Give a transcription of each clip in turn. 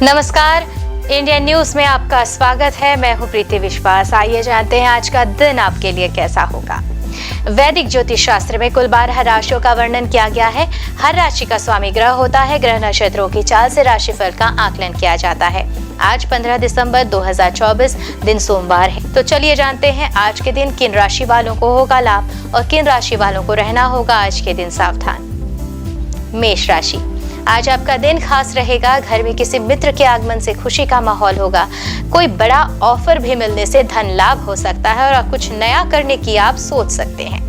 नमस्कार, India news में आपका स्वागत है। मैं हूं प्रीति विश्वास। आइए जानते हैं आज का दिन आपके लिए कैसा होगा। वैदिक ज्योतिष शास्त्र में कुल 12 राशियों का वर्णन किया गया है। हर राशि का स्वामी ग्रह होता है। ग्रह नक्षत्रों की चाल से राशिफल का आकलन किया जाता है। आज 15 दिसंबर 2024 दिन सोमवार है। तो चलिए जानते हैं आज के दिन किन राशि वालों को होगा लाभ और किन राशि वालों को रहना होगा आज के दिन सावधान। मेष राशि, आज आपका दिन खास रहेगा। घर में किसी मित्र के आगमन से खुशी का माहौल होगा। कोई बड़ा ऑफर भी मिलने से धन लाभ हो सकता है और कुछ नया करने की आप सोच सकते हैं।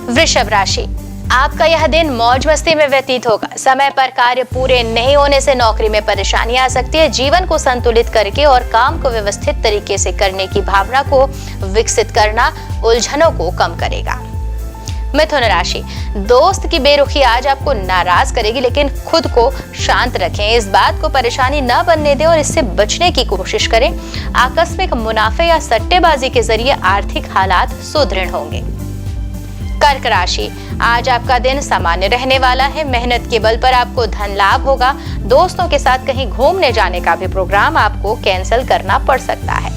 वृषभ राशि, आपका यह दिन मौज मस्ती में व्यतीत होगा। समय पर कार्य पूरे नहीं होने से नौकरी में परेशानी आ सकती है। जीवन को संतुलित करके और काम को व्यवस्थित तरीके से करने की भावना को विकसित करना उलझनों को कम करेगा। मिथुन राशि, दोस्त की बेरुखी आज आपको नाराज करेगी, लेकिन खुद को शांत रखें। इस बात को परेशानी न बनने दें और इससे बचने की कोशिश करें। आकस्मिक मुनाफे या सट्टेबाजी के जरिए आर्थिक हालात सुदृढ़ होंगे। कर्क राशि, आज आपका दिन सामान्य रहने वाला है। मेहनत के बल पर आपको धन लाभ होगा। दोस्तों के साथ कहीं घूमने जाने का भी प्रोग्राम आपको कैंसिल करना पड़ सकता है।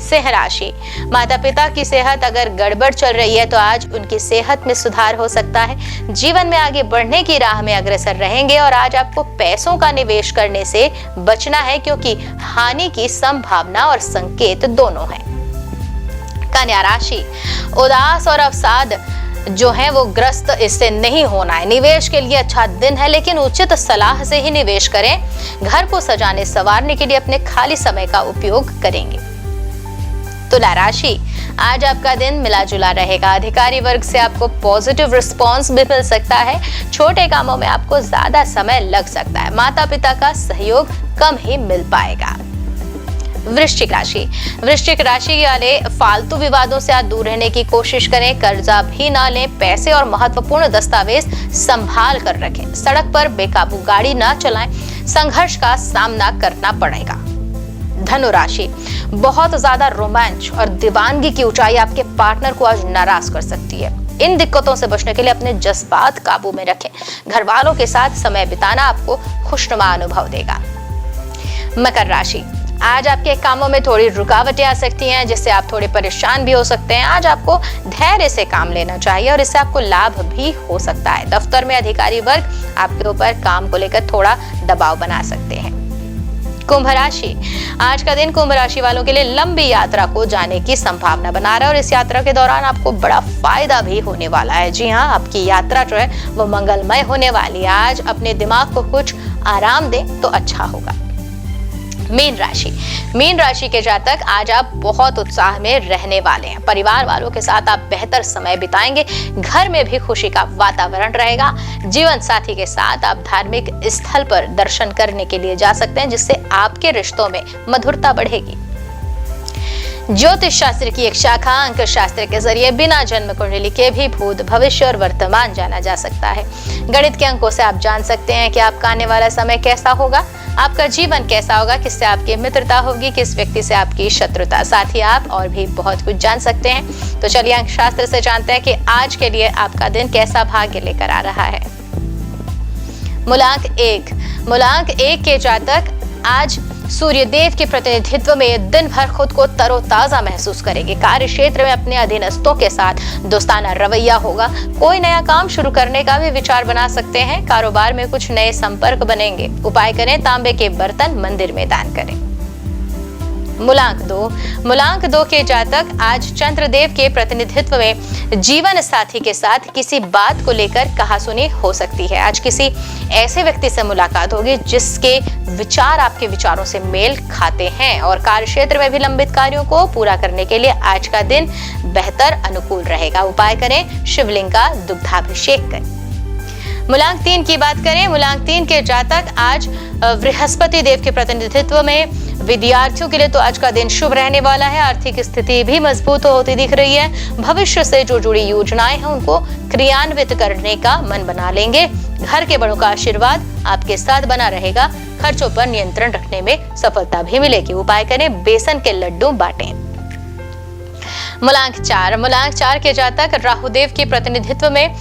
सिंह राशि, माता पिता की सेहत अगर गड़बड़ चल रही है तो आज उनकी सेहत में सुधार हो सकता है। जीवन में आगे बढ़ने की राह में अग्रसर रहेंगे और आज आपको पैसों का निवेश करने से बचना है, क्योंकि हानि की संभावना और संकेत दोनों हैं। कन्या राशि, उदास और अवसाद जो है वो ग्रस्त इससे नहीं होना है। निवेश के लिए अच्छा दिन है, लेकिन उचित सलाह से ही निवेश करें। घर को सजाने संवारने के लिए अपने खाली समय का उपयोग करेंगे। तुला राशि, आज आपका दिन मिला जुला रहेगा। अधिकारी वर्ग से आपको पॉजिटिव रिस्पांस भी मिल सकता है। छोटे कामों में आपको ज्यादा समय लग सकता है। माता पिता का सहयोग कम ही मिल पाएगा। वृश्चिक राशि, वृश्चिक राशि वाले फालतू विवादों से आज दूर रहने की कोशिश करें। कर्जा भी ना लें। पैसे और महत्वपूर्ण दस्तावेज संभाल कर रखें। सड़क पर बेकाबू गाड़ी ना चलाएं। संघर्ष का सामना करना पड़ेगा। धनु राशि, बहुत ज्यादा रोमांच और दीवानगी की ऊंचाई आपके पार्टनर को आज नाराज कर सकती है। इन दिक्कतों से बचने के लिए अपने जज्बात काबू में रखें। घर वालों के साथ समय बिताना आपको खुशनुमा अनुभव देगा। मकर राशि, आज आपके कामों में थोड़ी रुकावटें आ सकती हैं, जिससे आप थोड़े परेशान भी हो सकते हैं। आज आपको धैर्य से काम लेना चाहिए और इससे आपको लाभ भी हो सकता है। दफ्तर में अधिकारी वर्ग आपके ऊपर काम को लेकर थोड़ा दबाव बना सकते हैं। कुंभ राशि, आज का दिन कुंभ राशि वालों के लिए लंबी यात्रा को जाने की संभावना बना रहा है और इस यात्रा के दौरान आपको बड़ा फायदा भी होने वाला है। जी हाँ, आपकी यात्रा जो है वो मंगलमय होने वाली है। आज अपने दिमाग को कुछ आराम दें तो अच्छा होगा। मीन राशि, मीन राशि के जातक आज आप बहुत उत्साह में रहने वाले हैं। परिवार वालों के साथ आप बेहतर समय बिताएंगे। घर में भी खुशी का वातावरण रहेगा। जीवन साथी के साथ आप धार्मिक स्थल पर दर्शन करने के लिए जा सकते हैं, जिससे आपके रिश्तों में मधुरता बढ़ेगी। ज्योतिष शास्त्र की एक शाखा अंक शास्त्र के जरिए बिना जन्म कुंडली के भी भूत, भविष्य और वर्तमान जाना जा सकता है। गणित के अंकों से आप जान सकते हैं कि आपका आने वाला समय कैसा होगा, आपका जीवन कैसा होगा, किससे आपकी मित्रता होगी, किस व्यक्ति से आपकी शत्रुता। साथ ही आप और भी बहुत कुछ जान सकते हैं। तो चलिए अंक शास्त्र से जानते हैं कि आज के लिए आपका दिन कैसा भाग्य लेकर आ रहा है। मूलांक 1, मूलांक 1 के जातक आज सूर्य देव के प्रतिनिधित्व में दिन भर खुद को तरोताजा महसूस करेंगे। कार्य क्षेत्र में अपने अधीनस्थों के साथ दोस्ताना रवैया होगा। कोई नया काम शुरू करने का भी विचार बना सकते हैं। कारोबार में कुछ नए संपर्क बनेंगे। उपाय करें, तांबे के बर्तन मंदिर में दान करें। मूलांक 2, मूलांक 2 के जातक आज चंद्रदेव के प्रतिनिधित्व में जीवन साथी के साथ किसी बात को लेकर कहासुनी हो सकती है। आज किसी ऐसे व्यक्ति से मुलाकात होगी जिसके विचार आपके विचारों से मेल खाते हैं और कार्यक्षेत्र में भी लंबित कार्यों को पूरा करने के लिए आज का दिन बेहतर अनुकूल रहेगा। उपाय करें, शिवलिंग का दुग्धाभिषेक करें। मूलांक 3 की बात करें, मूलांक 3 के जातक आज बृहस्पति देव के प्रतिनिधित्व में विद्यार्थियों के लिए तो आज का दिन शुभ रहने वाला है। आर्थिक स्थिति भी मजबूत होती दिख रही है। भविष्य से जो जुड़ी योजनाएं हैं उनको क्रियान्वित करने का मन बना लेंगे। घर के बड़ों का आशीर्वाद आपके साथ बना रहेगा। खर्चों पर नियंत्रण रखने में सफलता भी मिलेगी। उपाय करें, बेसन के लड्डू बांटें। मूलांक 4 के जातक राहुदेव के प्रतिनिधित्व में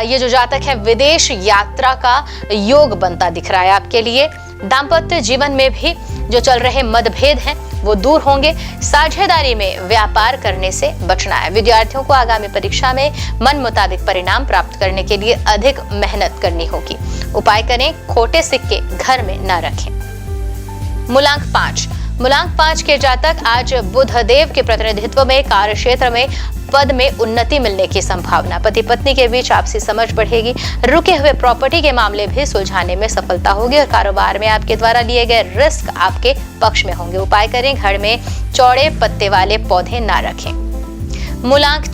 ये जो जातक है विदेश यात्रा का योग बनता दिख रहा है आपके लिए। दाम्पत्य जीवन में भी जो चल रहे मतभेद हैं वो दूर होंगे। साझेदारी में व्यापार करने से बचना है। विद्यार्थियों को आगामी परीक्षा में मन मुताबिक परिणाम प्राप्त करने के लिए अधिक मेहनत करनी होगी। उपाय करें, खोटे सिक्के घर में न रखें। मूलांक 5 के जातक आज बुध देव के प्रतिनिधित्व में कार्य क्षेत्र में पद में उन्नति मिलने की संभावना। पति पत्नी के बीच आपसी समझ बढ़ेगी। रुके हुए प्रॉपर्टी के मामले भी सुलझाने में सफलता होगी और कारोबार में आपके द्वारा लिए गए रिस्क आपके पक्ष में होंगे। उपाय करें, घर में चौड़े पत्ते वाले पौधे ना रखें। मूलांक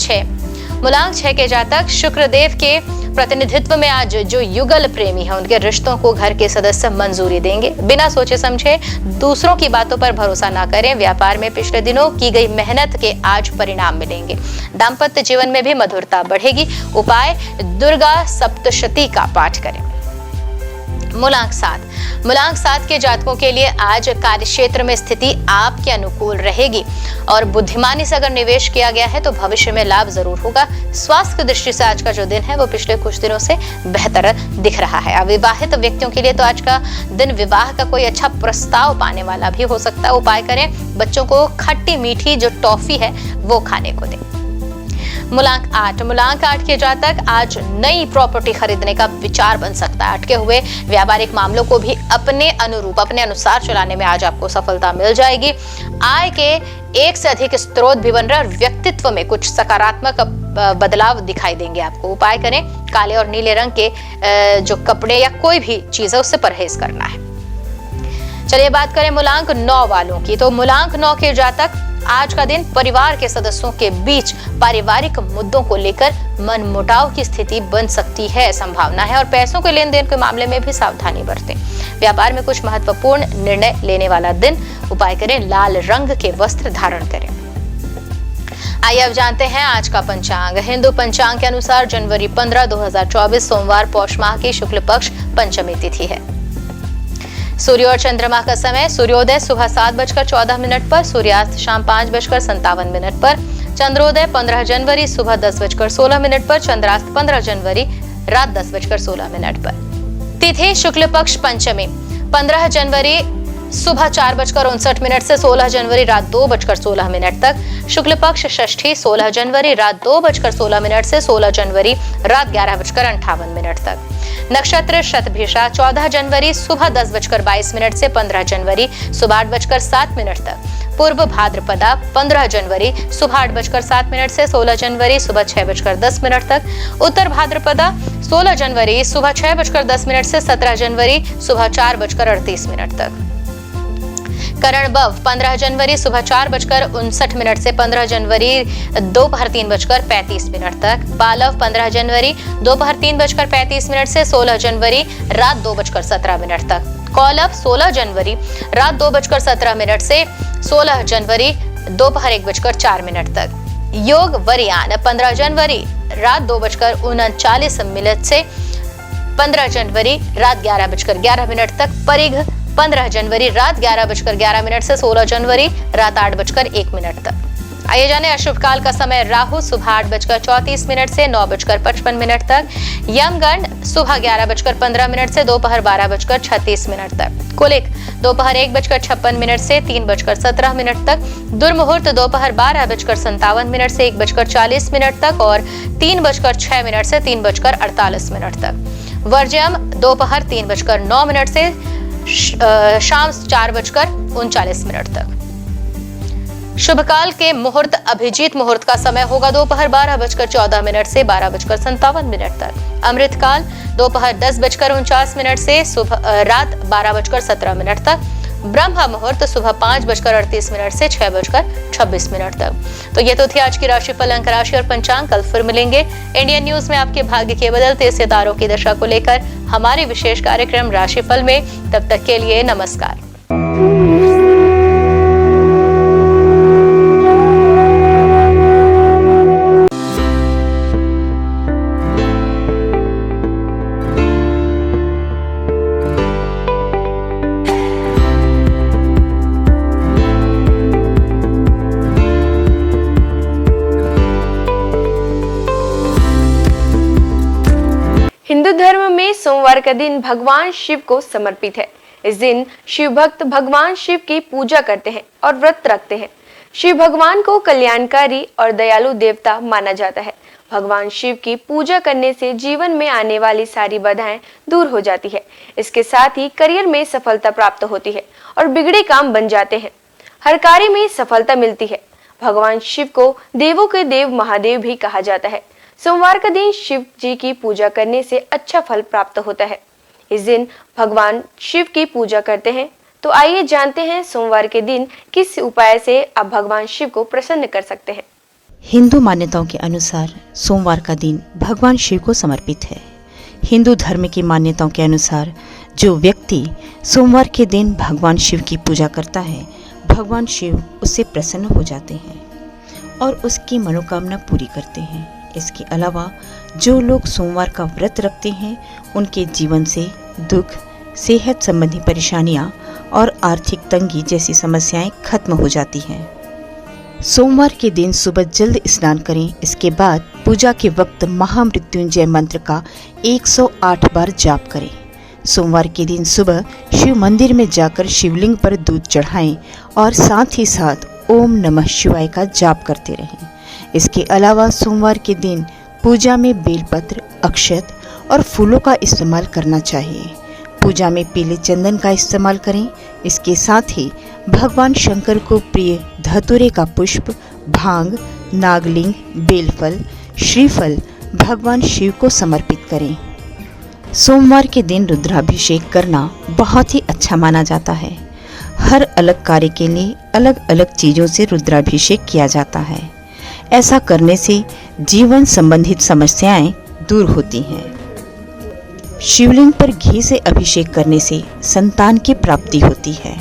6 के जातक शुक्र देव के प्रतिनिधित्व में आज जो युगल प्रेमी है उनके रिश्तों को घर के सदस्य मंजूरी देंगे। बिना सोचे समझे दूसरों की बातों पर भरोसा ना करें। व्यापार में पिछले दिनों की गई मेहनत के आज परिणाम मिलेंगे। दाम्पत्य जीवन में भी मधुरता बढ़ेगी। उपाय, दुर्गा सप्तशती का पाठ करें। मूलांक 7 के जातकों के लिए आज कार्य क्षेत्र में स्थिति आपके अनुकूल रहेगी और बुद्धिमानी से अगर निवेश किया गया है तो भविष्य में लाभ जरूर होगा। स्वास्थ्य की दृष्टि से आज का जो दिन है वो पिछले कुछ दिनों से बेहतर दिख रहा है। अविवाहित व्यक्तियों के लिए तो आज का दिन विवाह का कोई अच्छा प्रस्ताव पाने वाला भी हो सकता है। उपाय करें, बच्चों को खट्टी मीठी जो टॉफी है वो खाने को दें। मूलांक 8 के जातक आज नई प्रॉपर्टी खरीदने का विचार बन सकता है। अटके हुए व्यापारिक मामलों को भी अपने अनुसार चलाने में आज आपको सफलता मिल जाएगी। आय के एक से अधिक स्रोत भी बन रहे और व्यक्तित्व में कुछ सकारात्मक बदलाव दिखाई देंगे आपको। उपाय करें, काले और नीले रंग के जो कपड़े या कोई भी चीज है उससे परहेज करना है। चलिए बात करें मूलांक 9 वालों की। तो मूलांक 9 के जातक आज का दिन परिवार के सदस्यों के बीच पारिवारिक मुद्दों को लेकर मनमुटाव की स्थिति बन सकती है, संभावना है। और पैसों के लेन देन के मामले में भी सावधानी बरतें। व्यापार में कुछ महत्वपूर्ण निर्णय लेने वाला दिन। उपाय करें, लाल रंग के वस्त्र धारण करें। आइए अब जानते हैं आज का पंचांग। हिंदू पंचांग के अनुसार जनवरी 15, 2024 सोमवार पौष माह की शुक्ल पक्ष पंचमी तिथि है। सूर्य और चंद्रमा का समय, सूर्योदय सुबह 7:14 पर, सूर्यास्त शाम 5:57 पर, चंद्रोदय 15 जनवरी सुबह 10:16 पर, चंद्रास्त 15 जनवरी रात 10:16 पर। तिथि शुक्ल पक्ष पंचमी 15 जनवरी सुबह 4:59 से 16 जनवरी रात 2:16 तक। शुक्ल पक्ष षष्ठी 16 जनवरी रात 2:16 से 16 जनवरी रात 11:58 तक। नक्षत्र शतभिषा 14 जनवरी सुबह 10:22 से 15 जनवरी सुबह 8:07 तक। पूर्व भाद्रपदा 15 जनवरी सुबह 8:07 से 16 जनवरी सुबह 6:10 तक। उत्तर भाद्रपदा 16 जनवरी सुबह 6:10 से 17 जनवरी सुबह 4:38 तक। करण बव 15 जनवरी सुबह 4:59 से 15 जनवरी दोपहर 3:35 तक। पालव 15 जनवरी दोपहर 3:35 से 16 जनवरी रात 2:17 तक। कौलव 16 जनवरी रात 2:17 से 16 जनवरी दोपहर 1:04 तक। योग वरियान 15 जनवरी रात 2:39 से 15 जनवरी रात 11:11 तक। परिघ 15 जनवरी रात 11:11 से 16 जनवरी रात 8:01 तक। आइए जाने अशुभ काल का समय। राहु सुबह 8:34 से 9:55 तक। यमगंड सुबह 11:15 से दोपहर 12:36 तक। कुलिक दोपहर 1:56 से 3:17 तक। दुर्मुहूर्त दोपहर 12:57 से 1:40 तक और 3:06 से 3:48 तक। वर्ज्यम दोपहर 3:09 से शाम 4:39 तक। शुभ काल के मुहूर्त अभिजीत मुहूर्त का समय होगा दोपहर 12:14 से 12:57 तक। अमृत काल दोपहर 10:49 से सुबह रात 12:17 तक। ब्रह्म मुहूर्त सुबह 5:38 से 6:26 तक। तो ये तो थी आज की राशिफल, अंक राशि और पंचांग। कल फिर मिलेंगे इंडियन न्यूज में आपके भाग्य के बदलते सितारों की दशा को लेकर हमारे विशेष कार्यक्रम राशिफल में। तब तक के लिए नमस्कार। हिंदू धर्म में सोमवार का दिन भगवान शिव को समर्पित है। इस दिन शिव भक्त भगवान शिव की पूजा करते हैं और व्रत रखते हैं। शिव भगवान को कल्याणकारी और दयालु देवता माना जाता है। भगवान शिव की पूजा करने से जीवन में आने वाली सारी बाधाएं दूर हो जाती है। इसके साथ ही करियर में सफलता प्राप्त होती है और बिगड़े काम बन जाते हैं। हर कार्य में सफलता मिलती है। भगवान शिव को देवों के देव महादेव भी कहा जाता है। सोमवार का दिन शिव जी की पूजा करने से अच्छा फल प्राप्त होता है। इस दिन भगवान शिव की पूजा करते हैं। तो आइए जानते हैं सोमवार के दिन किस उपाय से आप भगवान शिव को प्रसन्न कर सकते हैं। हिंदू मान्यताओं के अनुसार सोमवार का दिन भगवान शिव को समर्पित है। हिंदू धर्म की मान्यताओं के अनुसार जो व्यक्ति सोमवार के दिन भगवान शिव की पूजा करता है, भगवान शिव उससे प्रसन्न हो जाते हैं और उसकी मनोकामना पूरी करते हैं। इसके अलावा जो लोग सोमवार का व्रत रखते हैं, उनके जीवन से दुख, सेहत संबंधी परेशानियां और आर्थिक तंगी जैसी समस्याएं खत्म हो जाती हैं। सोमवार के दिन सुबह जल्द स्नान करें। इसके बाद पूजा के वक्त महामृत्युंजय मंत्र का 108 बार जाप करें। सोमवार के दिन सुबह शिव मंदिर में जाकर शिवलिंग पर दूध चढ़ाएं और साथ ही साथ ओम नमः शिवाय का जाप करते रहें। इसके अलावा सोमवार के दिन पूजा में बेलपत्र, अक्षत और फूलों का इस्तेमाल करना चाहिए। पूजा में पीले चंदन का इस्तेमाल करें। इसके साथ ही भगवान शंकर को प्रिय धतूरे का पुष्प, भांग, नागलिंग, बेलफल, श्रीफल भगवान शिव को समर्पित करें। सोमवार के दिन रुद्राभिषेक करना बहुत ही अच्छा माना जाता है। हर अलग कार्य के लिए अलग अलग चीजों से रुद्राभिषेक किया जाता है। ऐसा करने से जीवन संबंधित समस्याएं दूर होती हैं। शिवलिंग पर घी से अभिषेक करने से संतान की प्राप्ति होती है।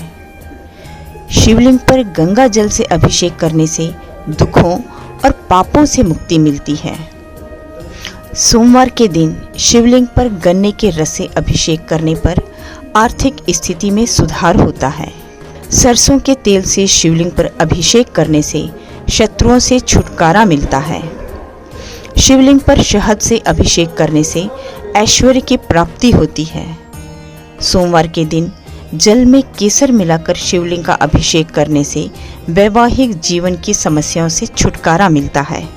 शिवलिंग पर गंगा जल से अभिषेक करने से दुखों और पापों से मुक्ति मिलती है। सोमवार के दिन शिवलिंग पर गन्ने के रस से अभिषेक करने पर आर्थिक स्थिति में सुधार होता है। सरसों के तेल से शिवलिंग पर अभिषेक करने से शत्रुओं से छुटकारा मिलता है। शिवलिंग पर शहद से अभिषेक करने से ऐश्वर्य की प्राप्ति होती है। सोमवार के दिन जल में केसर मिलाकर शिवलिंग का अभिषेक करने से वैवाहिक जीवन की समस्याओं से छुटकारा मिलता है।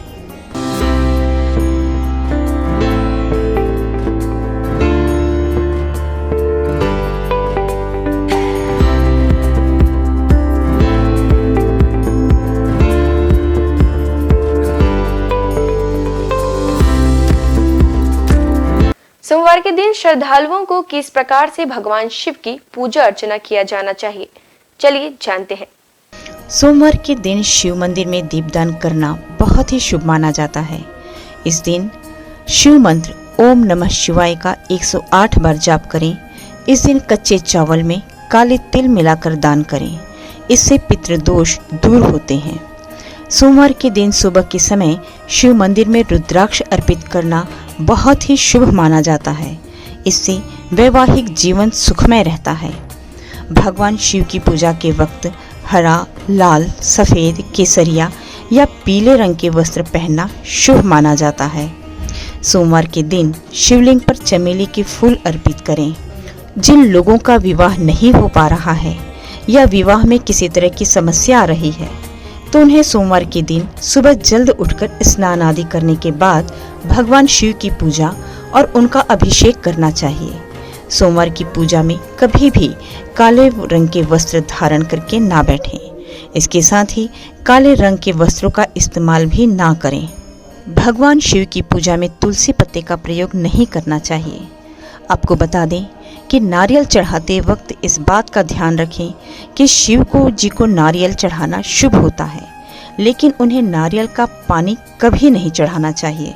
सोमवार के दिन श्रद्धालुओं को किस प्रकार से भगवान शिव की पूजा अर्चना किया जाना चाहिए, चलिए जानते हैं। सोमवार के दिन शिव मंदिर में दीपदान करना बहुत ही शुभ माना जाता है। इस दिन शिव मंत्र ओम नमः शिवाय का 108 बार जाप करें। इस दिन कच्चे चावल में काले तिल मिलाकर दान करें। इससे पितृदोष दूर होते हैं। सोमवार के दिन सुबह के समय शिव मंदिर में रुद्राक्ष अर्पित करना बहुत ही शुभ माना जाता है। इससे वैवाहिक जीवन सुखमय रहता है। भगवान शिव की पूजा के वक्त हरा, लाल, सफेद, केसरिया या पीले रंग के वस्त्र पहनना शुभ माना जाता है। सोमवार के दिन शिवलिंग पर चमेली के फूल अर्पित करें। जिन लोगों का विवाह नहीं हो पा रहा है या विवाह में किसी तरह की समस्या आ रही है, तो उन्हें सोमवार के दिन सुबह जल्द उठकर स्नान आदि करने के बाद भगवान शिव की पूजा और उनका अभिषेक करना चाहिए। सोमवार की पूजा में कभी भी काले रंग के वस्त्र धारण करके ना बैठें। इसके साथ ही काले रंग के वस्त्रों का इस्तेमाल भी ना करें। भगवान शिव की पूजा में तुलसी पत्ते का प्रयोग नहीं करना चाहिए। आपको बता दें कि नारियल चढ़ाते वक्त इस बात का ध्यान रखें कि शिव जी को नारियल चढ़ाना शुभ होता है, लेकिन उन्हें नारियल का पानी कभी नहीं चढ़ाना चाहिए।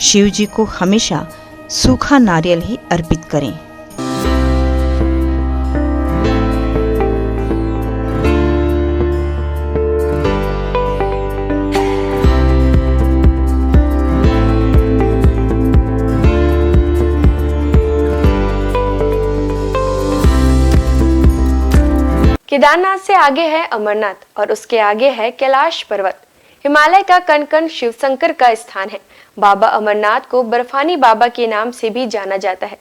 शिव जी को हमेशा सूखा नारियल ही अर्पित करें। केदारनाथ से आगे है अमरनाथ और उसके आगे है कैलाश पर्वत। हिमालय का कण कण शिव शंकर का स्थान है। बाबा अमरनाथ को बर्फानी बाबा के नाम से भी जाना जाता है।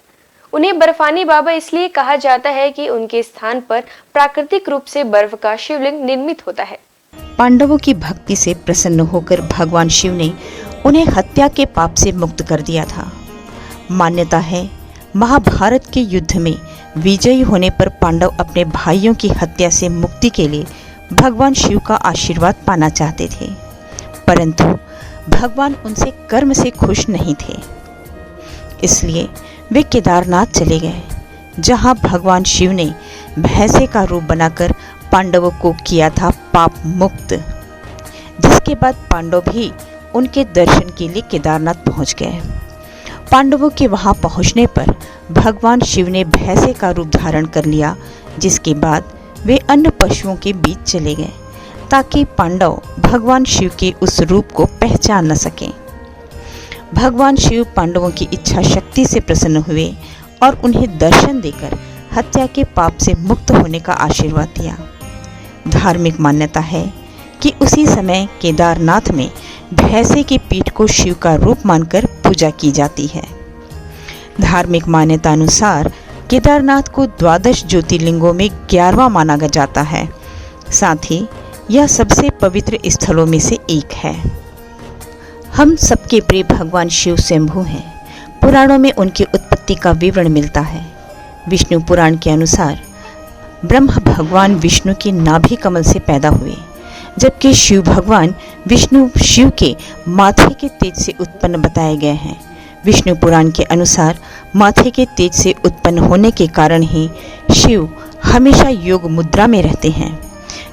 उन्हें बर्फानी बाबा इसलिए कहा जाता है कि उनके स्थान पर प्राकृतिक रूप से बर्फ का शिवलिंग निर्मित होता है। पांडवों की भक्ति से प्रसन्न होकर भगवान शिव ने उन्हें हत्या के पाप से मुक्त कर दिया था। मान्यता है महाभारत के युद्ध में विजयी होने पर पांडव अपने भाइयों की हत्या से मुक्ति के लिए भगवान शिव का आशीर्वाद पाना चाहते थे, परंतु भगवान उनसे कर्म से खुश नहीं थे। इसलिए वे केदारनाथ चले गए, जहां भगवान शिव ने भैंसे का रूप बनाकर पांडवों को किया था पाप मुक्त। जिसके बाद पांडव भी उनके दर्शन के लिए केदारनाथ पहुंच गए। पांडवों के वहां पहुंचने पर भगवान शिव ने भैंसे का रूप धारण कर लिया, जिसके बाद वे अन्य पशुओं के बीच चले गए ताकि पांडव भगवान शिव के उस रूप को पहचान न सकें। भगवान शिव पांडवों की इच्छा शक्ति से प्रसन्न हुए और उन्हें दर्शन देकर हत्या के पाप से मुक्त होने का आशीर्वाद दिया। धार्मिक मान्यता है कि उसी समय केदारनाथ में भैंसे की पीठ को शिव का रूप मानकर पूजा की जाती है। धार्मिक मान्यता अनुसार केदारनाथ को 12 ज्योतिर्लिंगों में 11वां माना जाता है। साथ ही यह सबसे पवित्र स्थलों में से एक है। हम सबके प्रिय भगवान शिव स्वयंभू हैं। पुराणों में उनकी उत्पत्ति का विवरण मिलता है। विष्णु पुराण के अनुसार ब्रह्म भगवान विष्णु के नाभि कमल से पैदा हुए, जबकि शिव भगवान विष्णु शिव के माथे के तेज से उत्पन्न बताए गए हैं। विष्णु पुराण के अनुसार माथे के तेज से उत्पन्न होने के कारण ही शिव हमेशा योग मुद्रा में रहते हैं।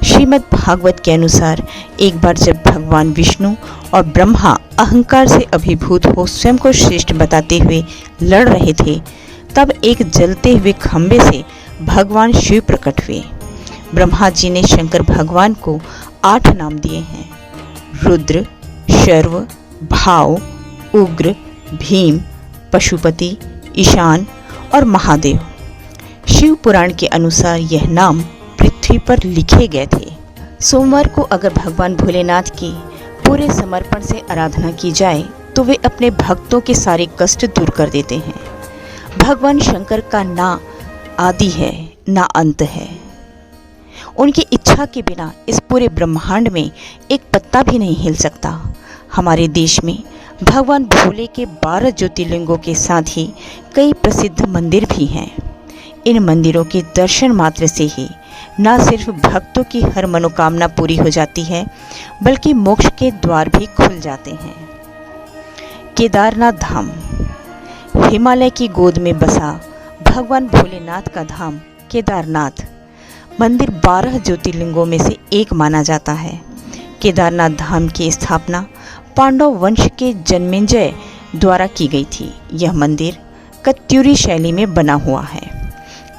श्रीमद् भागवत के अनुसार एक बार जब भगवान विष्णु और ब्रह्मा अहंकार से अभिभूत हो स्वयं को श्रेष्ठ बताते हुए लड़ रहे थे, तब एक जलते हुए खंभे से भगवान शिव प्रकट हुए। ब्रह्मा जी ने शंकर भगवान को 8 नाम दिए हैं: रुद्र, शर्व, भाव, उग्र, भीम, पशुपति, ईशान और महादेव। शिव पुराण के अनुसार यह नाम पृथ्वी पर लिखे गए थे। सोमवार को अगर भगवान भोलेनाथ की पूरे समर्पण से आराधना की जाए तो वे अपने भक्तों के सारे कष्ट दूर कर देते हैं। भगवान शंकर का ना आदि है ना अंत है। उनकी इच्छा के बिना इस पूरे ब्रह्मांड में एक पत्ता भी नहीं हिल सकता। हमारे देश में भगवान भोले के 12 ज्योतिर्लिंगों के साथ ही कई प्रसिद्ध मंदिर भी हैं। इन मंदिरों के दर्शन मात्र से ही न सिर्फ भक्तों की हर मनोकामना पूरी हो जाती है, बल्कि मोक्ष के द्वार भी खुल जाते हैं। केदारनाथ धाम हिमालय की गोद में बसा भगवान भोलेनाथ का धाम केदारनाथ मंदिर 12 ज्योतिर्लिंगों में से एक माना जाता है। केदारनाथ धाम की स्थापना पांडव वंश के जन्मेजय द्वारा की गई थी। यह मंदिर कत्यूरी शैली में बना हुआ है।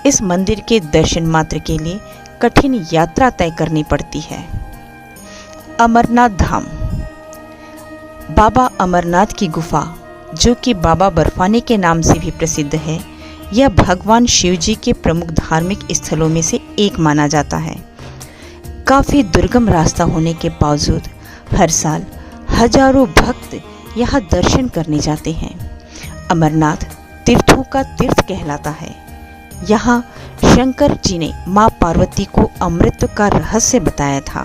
इस मंदिर के दर्शन मात्र के लिए कठिन यात्रा तय करनी पड़ती है। अमरनाथ धाम बाबा अमरनाथ की गुफा, जो कि बाबा बर्फानी के नाम से भी प्रसिद्ध है, यह भगवान शिव जी के प्रमुख धार्मिक स्थलों में से एक माना जाता है। काफ़ी दुर्गम रास्ता होने के बावजूद हर साल हजारों भक्त यहाँ दर्शन करने जाते हैं। अमरनाथ तीर्थों का तीर्थ कहलाता है। यहाँ शंकर जी ने माँ पार्वती को अमृत का रहस्य बताया था।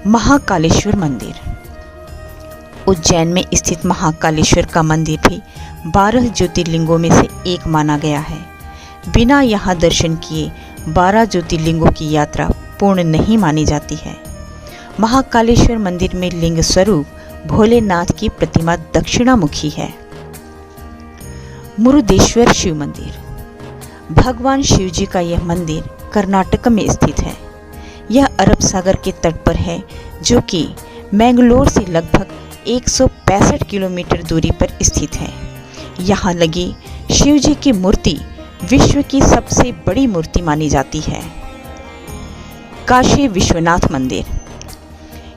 महाकालेश्वर मंदिर उज्जैन में स्थित महाकालेश्वर का मंदिर भी 12 ज्योतिर्लिंगों में से एक माना गया है। बिना यहाँ दर्शन किए 12 ज्योतिर्लिंगों की यात्रा पूर्ण नहीं मानी जाती है। महाकालेश्वर मंदिर में लिंग स्वरूप भोलेनाथ की प्रतिमा दक्षिणामुखी है। मुरुदेश्वर शिव मंदिर भगवान शिव जी का यह मंदिर कर्नाटक में स्थित है। यह अरब सागर के तट पर है, जो कि मैंगलोर से लगभग 165 किलोमीटर दूरी पर स्थित है। यहाँ लगी शिव जी की मूर्ति विश्व की सबसे बड़ी मूर्ति मानी जाती है। काशी विश्वनाथ मंदिर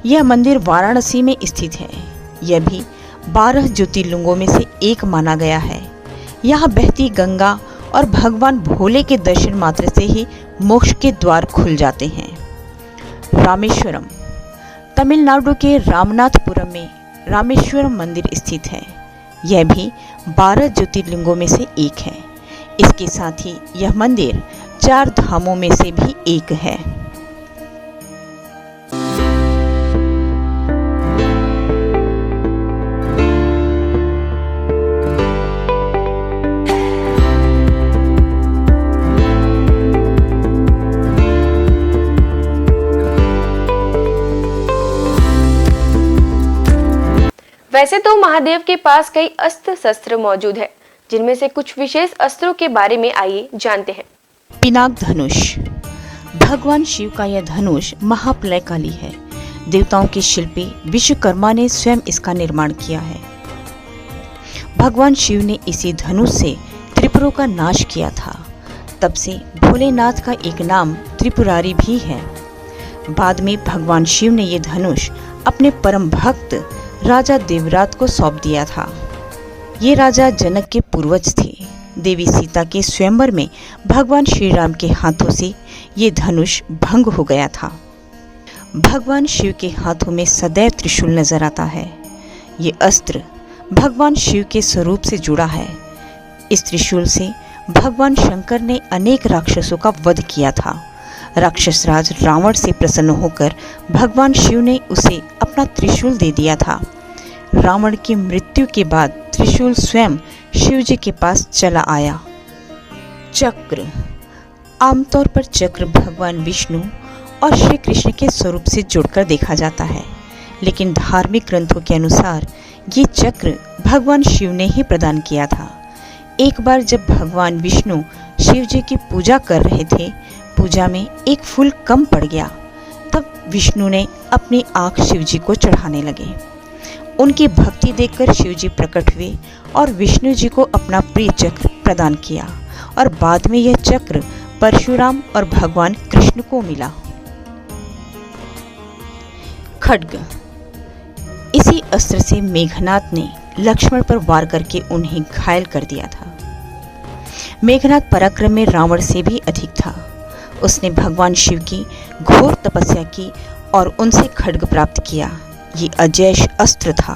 यह मंदिर वाराणसी में स्थित है। यह भी 12 ज्योतिर्लिंगों में से एक माना गया है। यहाँ बहती गंगा और भगवान भोले के दर्शन मात्र से ही मोक्ष के द्वार खुल जाते हैं। रामेश्वरम तमिलनाडु के रामनाथपुरम में रामेश्वरम मंदिर स्थित है। यह भी 12 ज्योतिर्लिंगों में से एक है। इसके साथ ही यह मंदिर 4 धामों में से भी एक है। वैसे तो महादेव के पास कई अस्त्र शस्त्र मौजूद है, जिनमें से कुछ विशेष अस्त्रों के बारे में आइए जानते हैं। पिनाक धनुष। भगवान शिव का यह धनुष महाप्रलयकाली है। देवताओं के शिल्पी विश्वकर्मा ने स्वयं इसका निर्माण किया है। भगवान शिव ने इसी धनुष से त्रिपुरों का नाश किया था। तब से भोलेनाथ का एक नाम त्रिपुरारी भी है। बाद में भगवान शिव ने यह धनुष अपने परम भक्त राजा देवरात को सौंप दिया था। ये राजा जनक के पूर्वज थे। देवी सीता के स्वयंवर में भगवान श्री राम के हाथों से ये धनुष भंग हो गया था। भगवान शिव के हाथों में सदैव त्रिशूल नजर आता है। ये अस्त्र भगवान शिव के स्वरूप से जुड़ा है। इस त्रिशूल से भगवान शंकर ने अनेक राक्षसों का वध किया था। राक्षस राज रावण से प्रसन्न होकर भगवान शिव ने उसे अपना त्रिशूल दे दिया था। रावण की मृत्यु के बाद त्रिशूल स्वयं शिव जी के पास चला आया। चक्र। आमतौर पर चक्र भगवान विष्णु और श्री कृष्ण के स्वरूप से जुड़कर देखा जाता है, लेकिन धार्मिक ग्रंथों के अनुसार ये चक्र भगवान शिव ने ही प्रदान किया था। एक बार जब भगवान विष्णु शिव जी की पूजा कर रहे थे, पूजा में एक फूल कम पड़ गया। तब विष्णु ने अपनी आंख शिव जी को चढ़ाने लगे। उनकी भक्ति देखकर शिव जी प्रकट हुए और विष्णु जी को अपना प्रिय चक्र प्रदान किया और बाद में यह चक्र परशुराम और भगवान कृष्ण को मिला। खड्ग। इसी अस्त्र से मेघनाद ने लक्ष्मण पर वार करके उन्हें घायल कर दिया था। मेघनाद पराक्रम में रावण से भी अधिक था। उसने भगवान शिव की घोर तपस्या की और उनसे खड्ग प्राप्त किया। ये अजैश अस्त्र था,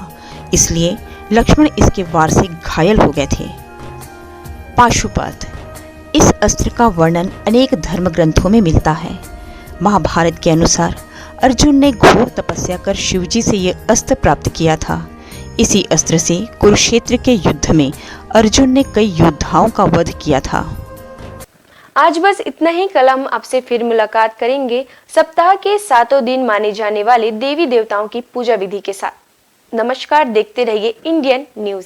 इसलिए लक्ष्मण इसके वार से घायल हो गए थे। पाशुपत। इस अस्त्र का वर्णन अनेक धर्म ग्रंथों में मिलता है। महाभारत के अनुसार अर्जुन ने घोर तपस्या कर शिवजी से यह अस्त्र प्राप्त किया था। इसी अस्त्र से कुरुक्षेत्र के युद्ध में अर्जुन ने कई योद्धाओं का वध किया था। आज बस इतना ही। कल हम आपसे फिर मुलाकात करेंगे सप्ताह के 7 दिन माने जाने वाले देवी देवताओं की पूजा विधि के साथ। नमस्कार, देखते रहिए इंडियन न्यूज।